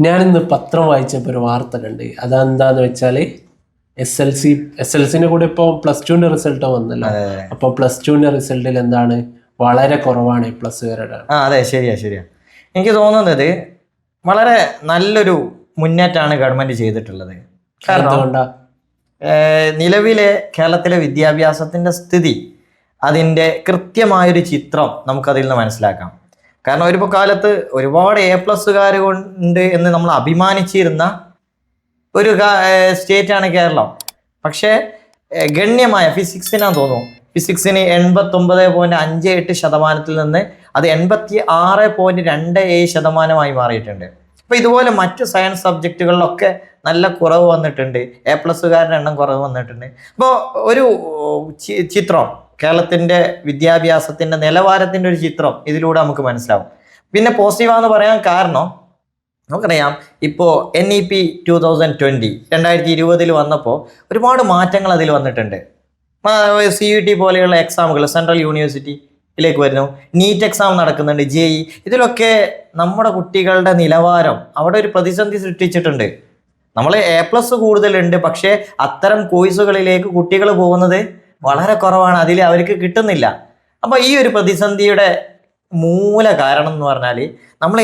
ഞാനിന്ന് പത്രം വായിച്ചപ്പോൾ ഒരു വാർത്ത കണ്ട്. അതെന്താന്ന് വെച്ചാൽ എസ് എൽ സിന്റെ കൂടെ ഇപ്പോൾ +2 റിസൾട്ട് വന്നല്ലോ. അപ്പോൾ +2 റിസൾട്ടിൽ എന്താണ് വളരെ കുറവാണ് പ്ലസ്സുകാരുടെ. അതെ, ശരിയാ. എനിക്ക് തോന്നുന്നത് വളരെ നല്ലൊരു മുന്നേറ്റമാണ് ഗവൺമെന്റ് ചെയ്തിട്ടുള്ളത്. കാരണം നിലവിലെ കേരളത്തിലെ വിദ്യാഭ്യാസത്തിന്റെ സ്ഥിതി, അതിൻ്റെ കൃത്യമായൊരു ചിത്രം നമുക്കതിൽ നിന്ന് മനസ്സിലാക്കാം. കാരണം ഒരു കാലത്ത് ഒരുപാട് A+കാർ ഉണ്ട് എന്ന് നമ്മൾ അഭിമാനിച്ചിരുന്ന ഒരു സ്റ്റേറ്റാണ് കേരളം. പക്ഷേ ഗണ്യമായ ഫിസിക്സിനാന്ന് തോന്നുന്നു, ഫിസിക്സിന് 89.58% നിന്ന് അത് 86.27% മാറിയിട്ടുണ്ട്. അപ്പോൾ ഇതുപോലെ മറ്റ് സയൻസ് സബ്ജക്റ്റുകളിലൊക്കെ നല്ല കുറവ് വന്നിട്ടുണ്ട്, A+കാരുടെ എണ്ണം കുറവ് വന്നിട്ടുണ്ട്. അപ്പോൾ ഒരു ചിത്രം, കേരളത്തിൻ്റെ വിദ്യാഭ്യാസത്തിൻ്റെ നിലവാരത്തിൻ്റെ ഒരു ചിത്രം ഇതിലൂടെ നമുക്ക് മനസ്സിലാവും. പിന്നെ പോസിറ്റീവാന്ന് പറയാൻ കാരണം നമുക്കറിയാം, ഇപ്പോൾ NEP 2020 വന്നപ്പോൾ ഒരുപാട് മാറ്റങ്ങൾ അതിൽ വന്നിട്ടുണ്ട്. CUT പോലെയുള്ള എക്സാമുകൾ സെൻട്രൽ യൂണിവേഴ്സിറ്റിയിലേക്ക് വരുന്നു, നീറ്റ് എക്സാം നടക്കുന്നുണ്ട്, JEE. ഇതിലൊക്കെ നമ്മുടെ കുട്ടികളുടെ നിലവാരം അവിടെ ഒരു പ്രതിസന്ധി സൃഷ്ടിച്ചിട്ടുണ്ട്. നമ്മൾ A+ കൂടുതലുണ്ട്, പക്ഷേ അത്തരം കോഴ്സുകളിലേക്ക് കുട്ടികൾ പോകുന്നത് വളരെ കുറവാണ്, അതിൽ അവർക്ക് കിട്ടുന്നില്ല. അപ്പോൾ ഈ ഒരു പ്രതിസന്ധിയുടെ മൂല കാരണം എന്ന് പറഞ്ഞാൽ നമ്മൾ A+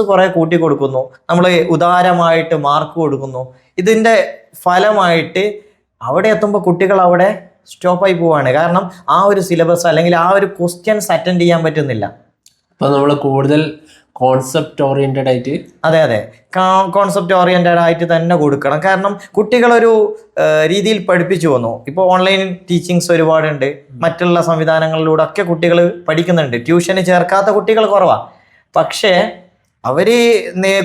കുറേ കൂട്ടി കൊടുക്കുന്നു, നമ്മൾ ഉദാരമായിട്ട് മാർക്ക് കൊടുക്കുന്നു. ഇതിൻ്റെ ഫലമായിട്ട് അവിടെ എത്തുമ്പോൾ കുട്ടികൾ അവിടെ സ്റ്റോപ്പായി പോവാണ്. കാരണം ആ ഒരു സിലബസ് അല്ലെങ്കിൽ ആ ഒരു ക്വസ്റ്റ്യൻസ് അറ്റൻഡ് ചെയ്യാൻ പറ്റുന്നില്ല. അപ്പോൾ നമ്മൾ കൂടുതൽ കോൺസെപ്റ്റ് ഓറിയന്റഡ് ആയിട്ട്, അതെ, കോൺസെപ്റ്റ് ഓറിയന്റഡ് ആയിട്ട് തന്നെ കൊടുക്കണം. കാരണം കുട്ടികളൊരു രീതിയിൽ പഠിപ്പിച്ചു വന്നു. ഇപ്പോൾ ഓൺലൈൻ ടീച്ചിങ്സ് ഒരുപാടുണ്ട്, മറ്റുള്ള സംവിധാനങ്ങളിലൂടെ ഒക്കെ കുട്ടികൾ പഠിക്കുന്നുണ്ട്. ട്യൂഷന് ചേർക്കാത്ത കുട്ടികൾ കുറവാണ്, പക്ഷേ അവർ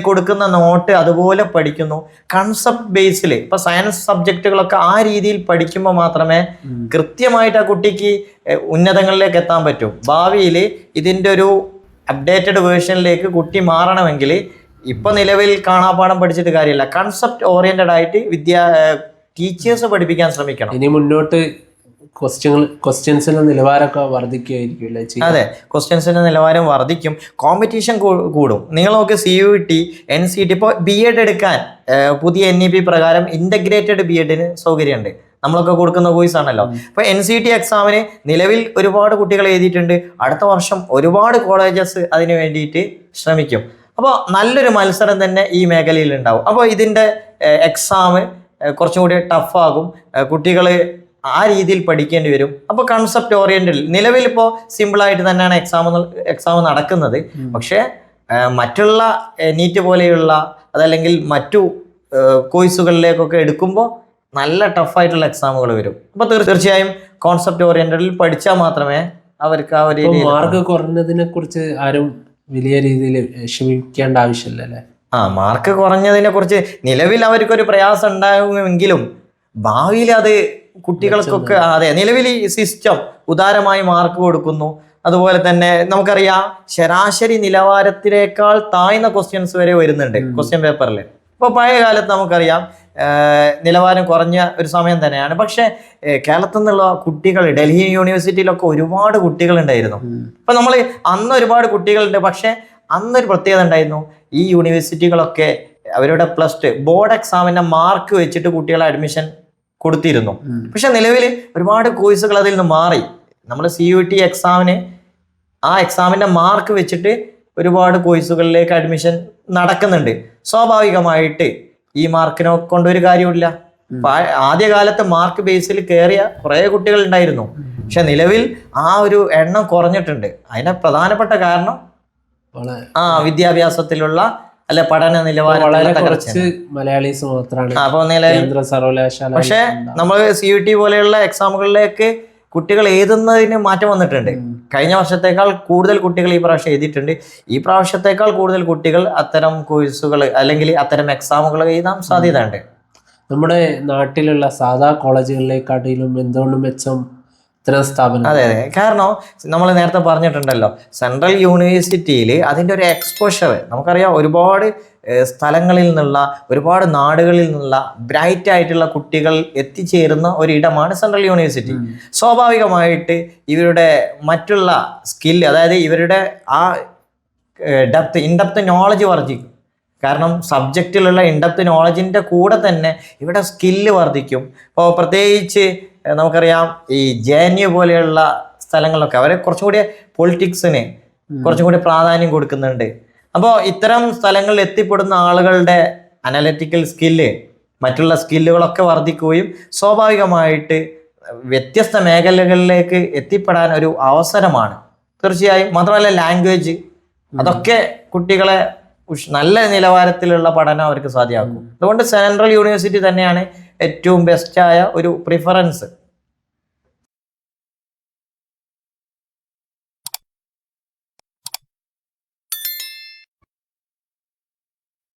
കൊടുക്കുന്ന നോട്ട് അതുപോലെ പഠിക്കുന്നു. കൺസെപ്റ്റ് ബേസിൽ ഇപ്പോൾ സയൻസ് സബ്ജക്റ്റുകളൊക്കെ ആ രീതിയിൽ പഠിക്കുമ്പോൾ മാത്രമേ കൃത്യമായിട്ട് ആ കുട്ടിക്ക് ഉന്നതങ്ങളിലേക്ക് എത്താൻ പറ്റൂ. ഭാവിയിൽ ഇതിൻ്റെ ഒരു അപ്ഡേറ്റഡ് വേർഷനിലേക്ക് കുട്ടി മാറണമെങ്കിൽ ഇപ്പൊ നിലവിൽ കാണാപ്പാഠം പഠിച്ചിട്ട് കാര്യമില്ല, കൺസെപ്റ്റ് ഓറിയന്റഡ് ആയിട്ട് ടീച്ചേഴ്സ് പഠിപ്പിക്കാൻ ശ്രമിക്കണം. ഇനി മുന്നോട്ട് ക്വസ്റ്റ്യൻസിന്റെ നിലവാരമൊക്കെ വർദ്ധിക്കുമായിരിക്കും. അതെ, ക്വസ്റ്റ്യൻസിന്റെ നിലവാരം വർദ്ധിക്കും, കോമ്പറ്റീഷൻ കൂടും. നിങ്ങൾ നോക്ക്, CUT, NCT, ഇപ്പോൾ BEd എടുക്കാൻ പുതിയ NEP പ്രകാരം ഇന്റഗ്രേറ്റഡ് BEdന് സൗകര്യമുണ്ട്. നമ്മളൊക്കെ കൊടുക്കുന്ന കോഴ്സ് ആണല്ലോ. അപ്പോൾ NCT എക്സാമിന് നിലവിൽ ഒരുപാട് കുട്ടികൾ എഴുതിയിട്ടുണ്ട്. അടുത്ത വർഷം ഒരുപാട് കോളേജസ് അതിന് വേണ്ടിയിട്ട് ശ്രമിക്കും. അപ്പോൾ നല്ലൊരു മത്സരം തന്നെ ഈ മേഖലയിൽ ഉണ്ടാവും. അപ്പോൾ ഇതിൻ്റെ എക്സാം കുറച്ചും കൂടി ടഫാകും, കുട്ടികൾ ആ രീതിയിൽ പഠിക്കേണ്ടി വരും. അപ്പോൾ കൺസെപ്റ്റ് ഓറിയന്റഡ് നിലവിൽ ഇപ്പോൾ സിമ്പിളായിട്ട് തന്നെയാണ് എക്സാം നടക്കുന്നത്. പക്ഷേ മറ്റുള്ള നീറ്റ് പോലെയുള്ള അതല്ലെങ്കിൽ മറ്റു കോഴ്സുകളിലേക്കൊക്കെ എടുക്കുമ്പോൾ നല്ല ടഫായിട്ടുള്ള എക്സാമുകൾ വരും. അപ്പോൾ തീർച്ചയായും കോൺസെപ്റ്റ് ഓറിയന്റഡിൽ പഠിച്ചാൽ മാത്രമേ അവർക്ക് ആ ഒരു മാർക്ക് കുറഞ്ഞതിനെ കുറിച്ച് ആരും വലിയ രീതിയിൽ വിഷമിക്കേണ്ട ആവശ്യമില്ലല്ലേ. മാർക്ക് കുറഞ്ഞതിനെ കുറിച്ച് നിലവിൽ അവർക്കൊരു പ്രയാസം ഉണ്ടാകുമെങ്കിലും ഭാവിയിൽ അത് കുട്ടികൾക്കൊക്കെ, അതെ, നിലവിൽ ഈ സിസ്റ്റം ഉദാരമായി മാർക്ക് കൊടുക്കുന്നു. അതുപോലെ തന്നെ നമുക്കറിയാം, ശരാശരി നിലവാരത്തിനേക്കാൾ താഴ്ന്ന ക്വസ്റ്റ്യൻസ് വരെ വരുന്നുണ്ട് ക്വസ്റ്റ്യൻ പേപ്പറിൽ. ഇപ്പോൾ പഴയ കാലത്ത് നമുക്കറിയാം നിലവാരം കുറഞ്ഞ ഒരു സമയം തന്നെയാണ്. പക്ഷേ കേരളത്തിൽ നിന്നുള്ള കുട്ടികൾ, ഡൽഹി യൂണിവേഴ്സിറ്റിയിലൊക്കെ ഒരുപാട് കുട്ടികളുണ്ടായിരുന്നു. ഇപ്പം നമ്മൾ അന്ന് ഒരുപാട് കുട്ടികളുണ്ട്, പക്ഷേ അന്നൊരു പ്രത്യേകത ഉണ്ടായിരുന്നു. ഈ യൂണിവേഴ്സിറ്റികളൊക്കെ അവരുടെ +2 ബോർഡ് എക്സാമിൻ്റെ മാർക്ക് വെച്ചിട്ട് കുട്ടികളെ അഡ്മിഷൻ കൊടുത്തിരുന്നു. പക്ഷെ നിലവിൽ ഒരുപാട് കോഴ്സുകൾ അതിൽ നിന്ന് മാറി. നമ്മൾ CUT എക്സാമിന് ആ എക്സാമിൻ്റെ മാർക്ക് വെച്ചിട്ട് ഒരുപാട് കോഴ്സുകളിലേക്ക് അഡ്മിഷൻ നടക്കുന്നുണ്ട്. സ്വാഭാവികമായിട്ട് ഈ മാർക്കിനെ കൊണ്ടൊരു കാര്യമില്ല. ആദ്യകാലത്ത് മാർക്ക് ബേസിൽ കയറിയ കുറേ കുട്ടികൾ ഉണ്ടായിരുന്നു, പക്ഷെ നിലവിൽ ആ ഒരു എണ്ണം കുറഞ്ഞിട്ടുണ്ട്. അതിന്റെ പ്രധാനപ്പെട്ട കാരണം വിദ്യാഭ്യാസത്തിലുള്ള പഠന നിലവാരം മലയാളീസ് മാത്രമാണ്. പക്ഷെ നമ്മൾ CUT പോലെയുള്ള എക്സാമുകളിലേക്ക് കുട്ടികൾ എഴുതുന്നതിന് മാറ്റം വന്നിട്ടുണ്ട്. കഴിഞ്ഞ വർഷത്തേക്കാൾ കൂടുതൽ കുട്ടികൾ ഈ പ്രാവശ്യം എഴുതിയിട്ടുണ്ട്. ഈ പ്രാവശ്യത്തേക്കാൾ കൂടുതൽ കുട്ടികൾ അത്തരം കോഴ്സുകൾ അല്ലെങ്കിൽ അത്തരം എക്സാമുകൾ എഴുതാൻ സാധ്യതയുണ്ട്. നമ്മുടെ നാട്ടിലുള്ള സാധാ കോളേജുകളിലേക്കാട്ടിലും എന്തുകൊണ്ടും മെച്ചം ഇത്തരം സ്ഥാപനം. അതെ, കാരണം നമ്മൾ നേരത്തെ പറഞ്ഞിട്ടുണ്ടല്ലോ, സെൻട്രൽ യൂണിവേഴ്സിറ്റിയിൽ അതിൻ്റെ ഒരു എക്സ്പോഷർ നമുക്കറിയാം. ഒരുപാട് സ്ഥലങ്ങളിൽ നിന്നുള്ള, ഒരുപാട് നാടുകളിൽ നിന്നുള്ള ബ്രൈറ്റ് ആയിട്ടുള്ള കുട്ടികൾ എത്തിച്ചേരുന്ന ഒരിടമാണ് സെൻട്രൽ യൂണിവേഴ്സിറ്റി. സ്വാഭാവികമായിട്ട് ഇവരുടെ മറ്റുള്ള സ്കില്ല്, അതായത് ഇവരുടെ ആ ഇൻഡെപ്ത് നോളജ് വർദ്ധിക്കും. കാരണം സബ്ജക്റ്റിലുള്ള ഇൻഡെപ്ത് നോളജിൻ്റെ കൂടെ തന്നെ ഇവിടെ സ്കില്ല് വർദ്ധിക്കും. ഇപ്പോൾ പ്രത്യേകിച്ച് നമുക്കറിയാം ഈ JNU പോലെയുള്ള സ്ഥലങ്ങളിലൊക്കെ അവർ കുറച്ചും കൂടി പൊളിറ്റിക്സിന് കുറച്ചും കൂടി പ്രാധാന്യം കൊടുക്കുന്നുണ്ട്. അപ്പോൾ ഇത്തരം സ്ഥലങ്ങളിൽ എത്തിപ്പെടുന്ന ആളുകളുടെ അനലറ്റിക്കൽ സ്കില്ല്, മറ്റുള്ള സ്കില്ലുകളൊക്കെ വർദ്ധിക്കുകയും സ്വാഭാവികമായിട്ട് വ്യത്യസ്ത മേഖലകളിലേക്ക് എത്തിപ്പെടാൻ ഒരു അവസരമാണ് തീർച്ചയായും. മാത്രമല്ല ലാംഗ്വേജ്, അതൊക്കെ കുട്ടികളെ നല്ല നിലവാരത്തിലുള്ള പഠനം അവർക്ക് സാധ്യമാക്കും. അതുകൊണ്ട് സെൻട്രൽ യൂണിവേഴ്സിറ്റി തന്നെയാണ് ഏറ്റവും ബെസ്റ്റായ ഒരു പ്രിഫറൻസ്.